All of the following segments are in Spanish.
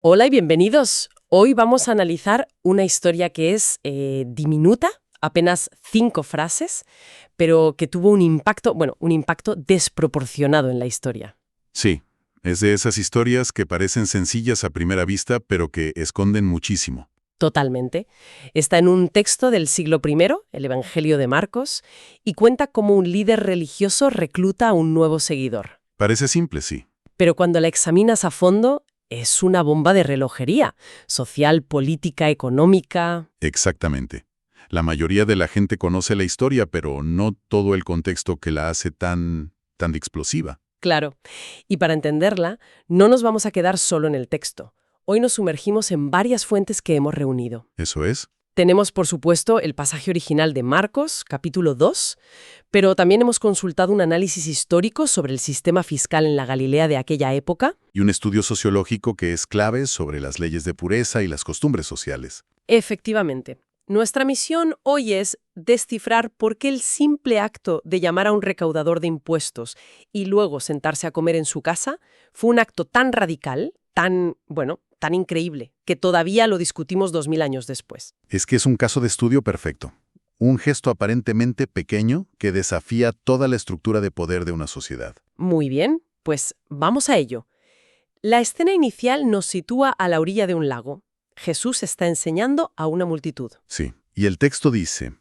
Hola y bienvenidos. Hoy vamos a analizar una historia que es diminuta, apenas 5 frases, pero que tuvo un impacto, bueno, un impacto desproporcionado en la historia. Sí, es de esas historias que parecen sencillas a primera vista, pero que esconden muchísimo. Totalmente. Está en un texto del siglo I, el Evangelio de Marcos, y cuenta cómo un líder religioso recluta a un nuevo seguidor. Parece simple, sí. Pero cuando la examinas a fondo, es una bomba de relojería, social, política, económica. Exactamente. La mayoría de la gente conoce la historia, pero no todo el contexto que la hace tan explosiva. Claro. Y para entenderla, no nos vamos a quedar solo en el texto. Hoy nos sumergimos en varias fuentes que hemos reunido. ¿Eso es? Tenemos, por supuesto, el pasaje original de Marcos, capítulo 2, pero también hemos consultado un análisis histórico sobre el sistema fiscal en la Galilea de aquella época. Y un estudio sociológico que es clave sobre las leyes de pureza y las costumbres sociales. Efectivamente. Nuestra misión hoy es descifrar por qué el simple acto de llamar a un recaudador de impuestos y luego sentarse a comer en su casa fue un acto tan radical, tan increíble, que todavía lo discutimos 2000 años después. Es que es un caso de estudio perfecto. Un gesto aparentemente pequeño que desafía toda la estructura de poder de una sociedad. Muy bien, pues vamos a ello. La escena inicial nos sitúa a la orilla de un lago. Jesús está enseñando a una multitud. Sí. Y el texto dice: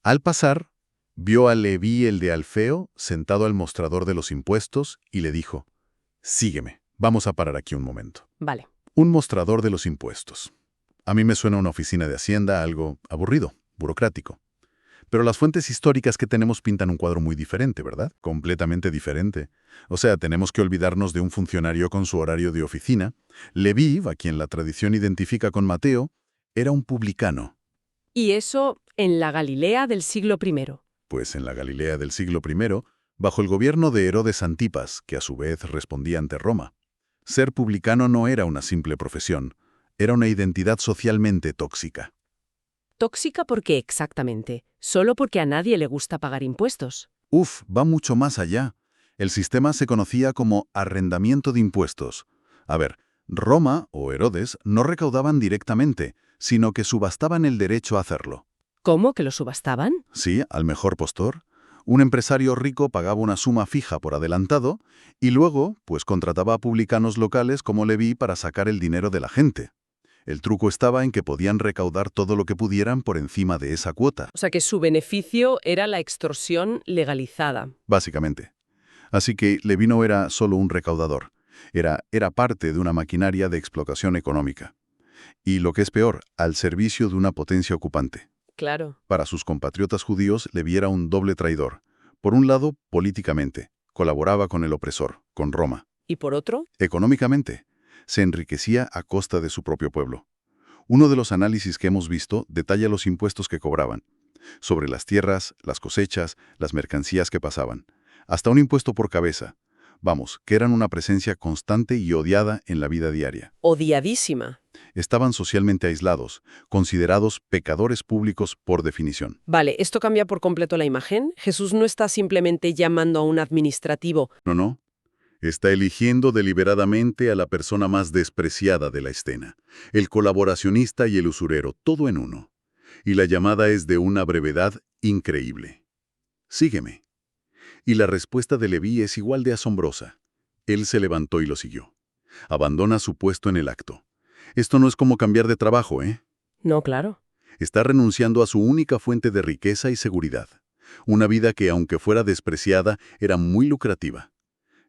Al pasar, vio a Leví el de Alfeo sentado al mostrador de los impuestos y le dijo: Sígueme, vamos a parar aquí un momento. Vale. Un mostrador de los impuestos. A mí me suena una oficina de Hacienda algo aburrido, burocrático. Pero las fuentes históricas que tenemos pintan un cuadro muy diferente, ¿verdad? Completamente diferente. O sea, tenemos que olvidarnos de un funcionario con su horario de oficina. Leví, a quien la tradición identifica con Mateo, era un publicano. Y eso en la Galilea del siglo I. Pues en la Galilea del siglo I, bajo el gobierno de Herodes Antipas, que a su vez respondía ante Roma. Ser publicano no era una simple profesión, era una identidad socialmente tóxica. ¿Tóxica por qué exactamente? ¿Solo porque a nadie le gusta pagar impuestos? Va mucho más allá. El sistema se conocía como arrendamiento de impuestos. A ver, Roma o Herodes no recaudaban directamente, sino que subastaban el derecho a hacerlo. ¿Cómo que lo subastaban? Sí, al mejor postor. Un empresario rico pagaba una suma fija por adelantado y luego, pues contrataba a publicanos locales como Leví para sacar el dinero de la gente. El truco estaba en que podían recaudar todo lo que pudieran por encima de esa cuota, O sea que su beneficio era la extorsión legalizada. básicamente. Así que Leví no era solo un recaudador, era parte de una maquinaria de explotación económica. Y lo que es peor, al servicio de una potencia ocupante. Claro. Para sus compatriotas judíos, Leví era un doble traidor. Por un lado, políticamente, colaboraba con el opresor, con Roma. ¿Y por otro? Económicamente, se enriquecía a costa de su propio pueblo. Uno de los análisis que hemos visto detalla los impuestos que cobraban, sobre las tierras, las cosechas, las mercancías que pasaban, hasta un impuesto por cabeza. Vamos, que eran una presencia constante y odiada en la vida diaria. Odiadísima. Estaban socialmente aislados, considerados pecadores públicos por definición. Vale, esto cambia por completo la imagen. Jesús no está simplemente llamando a un administrativo. No, no. Está eligiendo deliberadamente a la persona más despreciada de la escena, el colaboracionista y el usurero, todo en uno. Y la llamada es de una brevedad increíble. Sígueme. Y la respuesta de Leví es igual de asombrosa. Él se levantó y lo siguió. Abandona su puesto en el acto. Esto no es como cambiar de trabajo, ¿eh? No, claro. Está renunciando a su única fuente de riqueza y seguridad. Una vida que, aunque fuera despreciada, era muy lucrativa.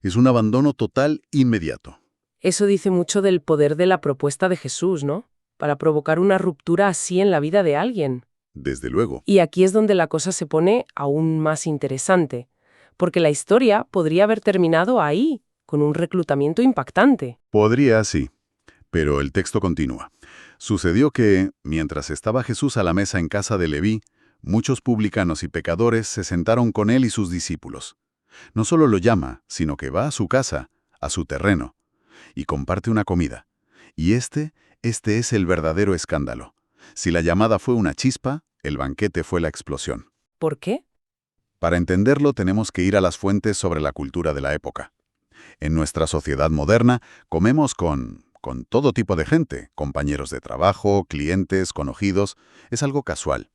Es un abandono total inmediato. Eso dice mucho del poder de la propuesta de Jesús, ¿no? Para provocar una ruptura así en la vida de alguien. Desde luego. Y aquí es donde la cosa se pone aún más interesante, porque la historia podría haber terminado ahí, con un reclutamiento impactante. Podría, sí. Pero el texto continúa. Sucedió que, mientras estaba Jesús a la mesa en casa de Leví, muchos publicanos y pecadores se sentaron con él y sus discípulos. No solo lo llama, sino que va a su casa, a su terreno, y comparte una comida. Y este es el verdadero escándalo. Si la llamada fue una chispa, el banquete fue la explosión. ¿Por qué? Para entenderlo tenemos que ir a las fuentes sobre la cultura de la época. En nuestra sociedad moderna comemos con con todo tipo de gente, compañeros de trabajo, clientes, conocidos. Es algo casual.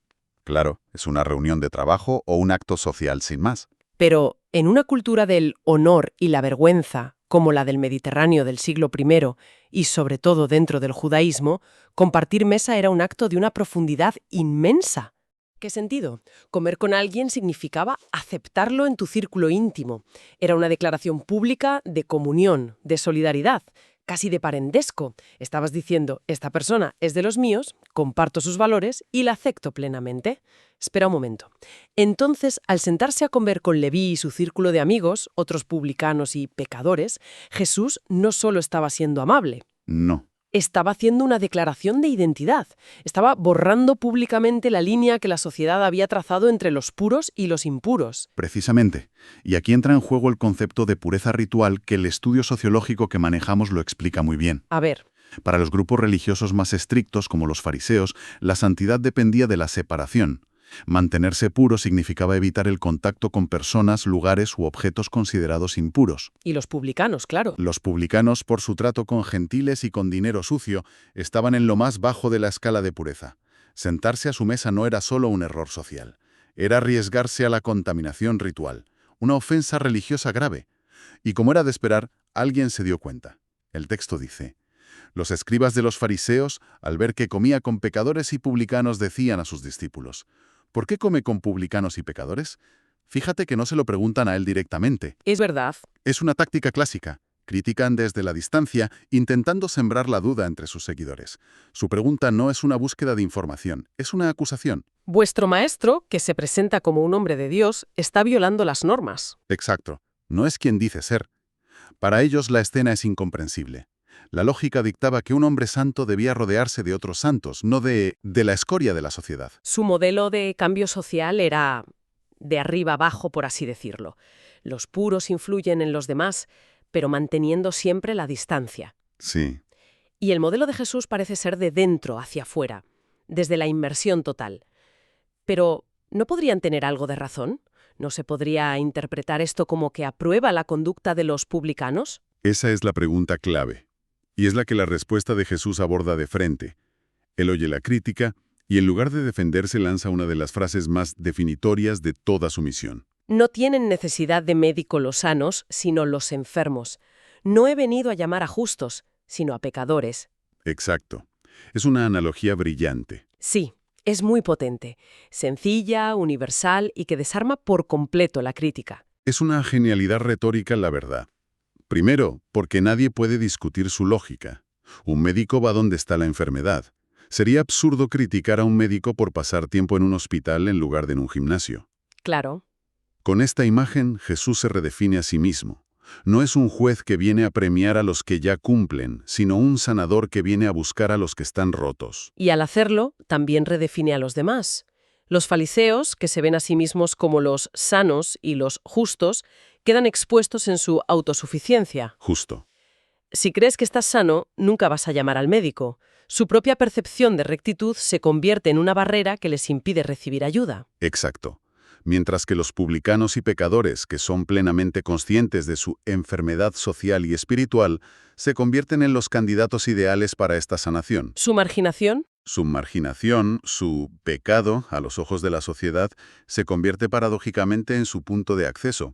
Claro, es una reunión de trabajo o un acto social sin más. Pero en una cultura del honor y la vergüenza, como la del Mediterráneo del siglo I, y sobre todo dentro del judaísmo, compartir mesa era un acto de una profundidad inmensa. ¿Qué sentido? Comer con alguien significaba aceptarlo en tu círculo íntimo. Era una declaración pública de comunión, de solidaridad, casi de parentesco. Estabas diciendo, esta persona es de los míos, comparto sus valores y la acepto plenamente. Espera un momento. Entonces, al sentarse a comer con Leví y su círculo de amigos, otros publicanos y pecadores, Jesús no solo estaba siendo amable, No. estaba haciendo una declaración de identidad. Estaba borrando públicamente la línea que la sociedad había trazado entre los puros y los impuros. Precisamente. Y aquí entra en juego el concepto de pureza ritual que el estudio sociológico que manejamos lo explica muy bien. A ver, Para los grupos religiosos más estrictos, como los fariseos, la santidad dependía de la separación. Mantenerse puro significaba evitar el contacto con personas, lugares u objetos considerados impuros. y los publicanos, claro. Los publicanos, por su trato con gentiles y con dinero sucio, estaban en lo más bajo de la escala de pureza. Sentarse a su mesa no era solo un error social, era arriesgarse a la contaminación ritual, una ofensa religiosa grave. Y como era de esperar, alguien se dio cuenta. El texto dice: los escribas de los fariseos, al ver que comía con pecadores y publicanos, decían a sus discípulos: ¿por qué come con publicanos y pecadores? Fíjate que no se lo preguntan a él directamente. Es verdad. Es una táctica clásica. Critican desde la distancia, intentando sembrar la duda entre sus seguidores. Su pregunta no es una búsqueda de información, es una acusación. Vuestro maestro, que se presenta como un hombre de Dios, está violando las normas. Exacto. No es quien dice ser. Para ellos la escena es incomprensible. La lógica dictaba que un hombre santo debía rodearse de otros santos, no de la escoria de la sociedad. Su modelo de cambio social era de arriba abajo, por así decirlo. Los puros influyen en los demás, pero manteniendo siempre la distancia. Sí. Y el modelo de Jesús parece ser de dentro hacia afuera, desde la inmersión total. Pero, ¿no podrían tener algo de razón? ¿No se podría interpretar esto como que aprueba la conducta de los publicanos? Esa es la pregunta clave. Y es la que la respuesta de Jesús aborda de frente. Él oye la crítica y en lugar de defenderse lanza una de las frases más definitorias de toda su misión. No tienen necesidad de médico los sanos, sino los enfermos. No he venido a llamar a justos, sino a pecadores. Exacto. Es una analogía brillante. Sí, es muy potente, sencilla, universal y que desarma por completo la crítica. Es una genialidad retórica, la verdad. Primero, porque nadie puede discutir su lógica. Un médico va donde está la enfermedad. Sería absurdo criticar a un médico por pasar tiempo en un hospital en lugar de en un gimnasio. Claro. Con esta imagen, Jesús se redefine a sí mismo. No es un juez que viene a premiar a los que ya cumplen, sino un sanador que viene a buscar a los que están rotos. Y al hacerlo, también redefine a los demás. Los fariseos, que se ven a sí mismos como los sanos y los justos, quedan expuestos en su autosuficiencia. Justo. Si crees que estás sano, nunca vas a llamar al médico. Su propia percepción de rectitud se convierte en una barrera que les impide recibir ayuda. Exacto. Mientras que los publicanos y pecadores, que son plenamente conscientes de su enfermedad social y espiritual, se convierten en los candidatos ideales para esta sanación. Su marginación, Su marginación, su pecado, a los ojos de la sociedad, se convierte paradójicamente en su punto de acceso.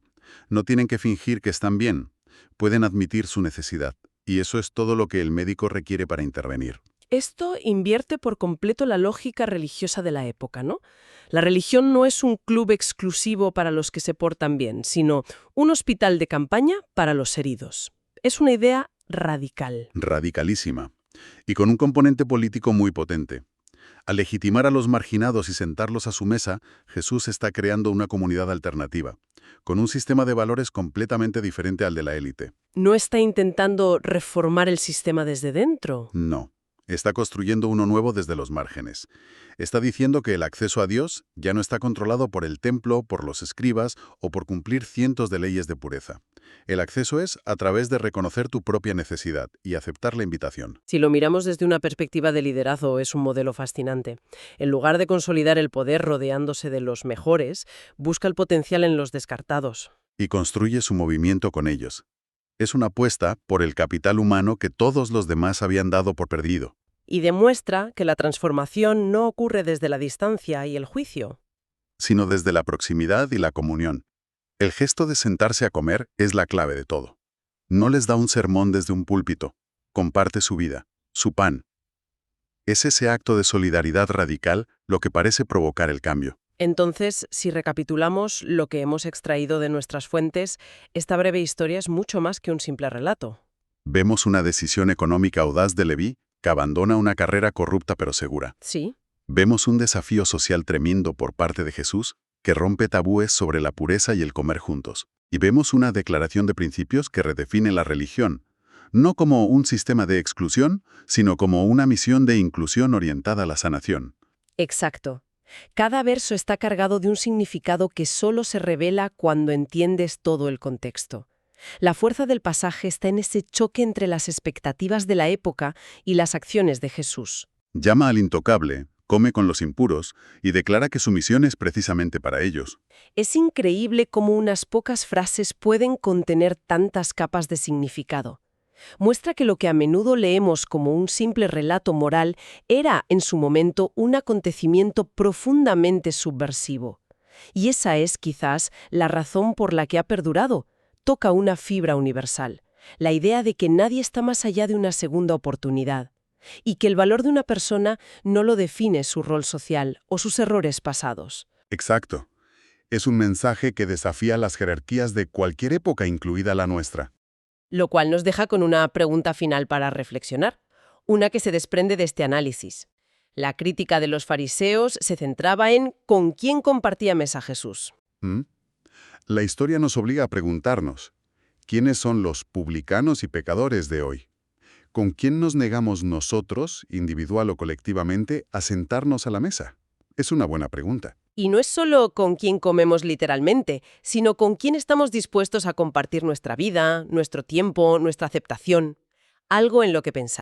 No tienen que fingir que están bien. Pueden admitir su necesidad. Y eso es todo lo que el médico requiere para intervenir. esto invierte por completo la lógica religiosa de la época, ¿no? La religión no es un club exclusivo para los que se portan bien, sino un hospital de campaña para los heridos. Es una idea radical. Radicalísima. Y con un componente político muy potente. Al legitimar a los marginados y sentarlos a su mesa, Jesús está creando una comunidad alternativa, con un sistema de valores completamente diferente al de la élite. ¿No está intentando reformar el sistema desde dentro? No. Está construyendo uno nuevo desde los márgenes. Está diciendo que el acceso a Dios ya no está controlado por el templo, por los escribas o por cumplir cientos de leyes de pureza. El acceso es a través de reconocer tu propia necesidad y aceptar la invitación. Si lo miramos desde una perspectiva de liderazgo, es un modelo fascinante. En lugar de consolidar el poder rodeándose de los mejores, busca el potencial en los descartados. Y construye su movimiento con ellos. Es una apuesta por el capital humano que todos los demás habían dado por perdido, Y demuestra que la transformación no ocurre desde la distancia y el juicio. sino desde la proximidad y la comunión. El gesto de sentarse a comer es la clave de todo. No les da un sermón desde un púlpito, comparte su vida, su pan. Es ese acto de solidaridad radical lo que parece provocar el cambio. Entonces, si recapitulamos lo que hemos extraído de nuestras fuentes, esta breve historia es mucho más que un simple relato. Vemos una decisión económica audaz de Leví, que abandona una carrera corrupta pero segura. Sí, Vemos un desafío social tremendo por parte de Jesús, que rompe tabúes sobre la pureza y el comer juntos. Y vemos una declaración de principios que redefine la religión, no como un sistema de exclusión, sino como una misión de inclusión orientada a la sanación. exacto. Cada verso está cargado de un significado que solo se revela cuando entiendes todo el contexto. La fuerza del pasaje está en ese choque entre las expectativas de la época y las acciones de Jesús. Llama al intocable, come con los impuros y declara que su misión es precisamente para ellos. Es increíble cómo unas pocas frases pueden contener tantas capas de significado. Muestra que lo que a menudo leemos como un simple relato moral era, en su momento, un acontecimiento profundamente subversivo. Y esa es, quizás, la razón por la que ha perdurado. Toca una fibra universal, la idea de que nadie está más allá de una segunda oportunidad, y que el valor de una persona no lo define su rol social o sus errores pasados. Exacto. Es un mensaje que desafía las jerarquías de cualquier época, incluida la nuestra. Lo cual nos deja con una pregunta final para reflexionar, una que se desprende de este análisis. La crítica de los fariseos se centraba en ¿con quién compartía mesa Jesús? ¿Mm? La historia nos obliga a preguntarnos, ¿quiénes son los publicanos y pecadores de hoy? ¿Con quién nos negamos nosotros, individual o colectivamente, a sentarnos a la mesa? Es una buena pregunta. Y no es solo con quién comemos literalmente, sino con quién estamos dispuestos a compartir nuestra vida, nuestro tiempo, nuestra aceptación. Algo en lo que pensar.